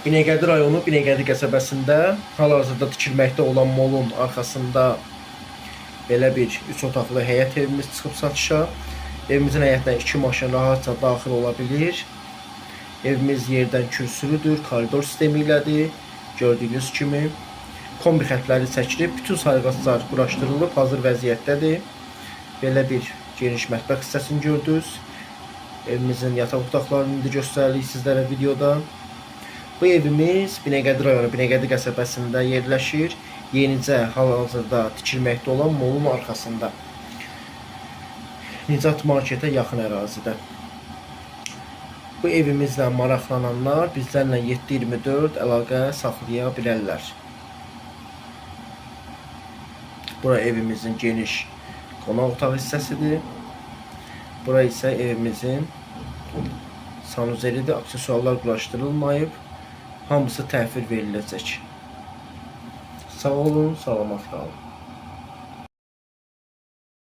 Binəqədi rayonu Binəqədi qəsəbəsində hal-hazırda tikilməkdə olan molun arxasında belə bir 3 otaqlı həyət evimiz çıxıb satışa. Evimizin həyətinə 2 maşın rahatca daxil ola bilir. Evimiz yerdən kürsülüdür, koridor sistemi ilədir. Gördüyünüz kimi kombi xətləri çəkilib, bütün sayğaclar quraşdırılıb, hazır vəziyyətdədir. Belə bir geniş mətbəx hissəsini gördünüz. Evimizin yataq otaqlarını indi göstəririk sizlərə videoda. Bu evimiz Binəqədi rayonu Binəqədi qəsəbəsində yerləşir. Yenicə hal-hazırda tikilməkdə olan molun arxasında. Nicat marketə yaxın ərazidə. Bu evimizlə maraqlananlar bizlərlə 7/24 əlaqə saxlaya bilərlər. Bura evimizin geniş qonaq otaq hissəsidir. Bura isə evimizin sanuzelidir, aksesuarlar quraşdırılmayıb. Hamısı təhvil veriləcək. Sağ olun, salamat qalın.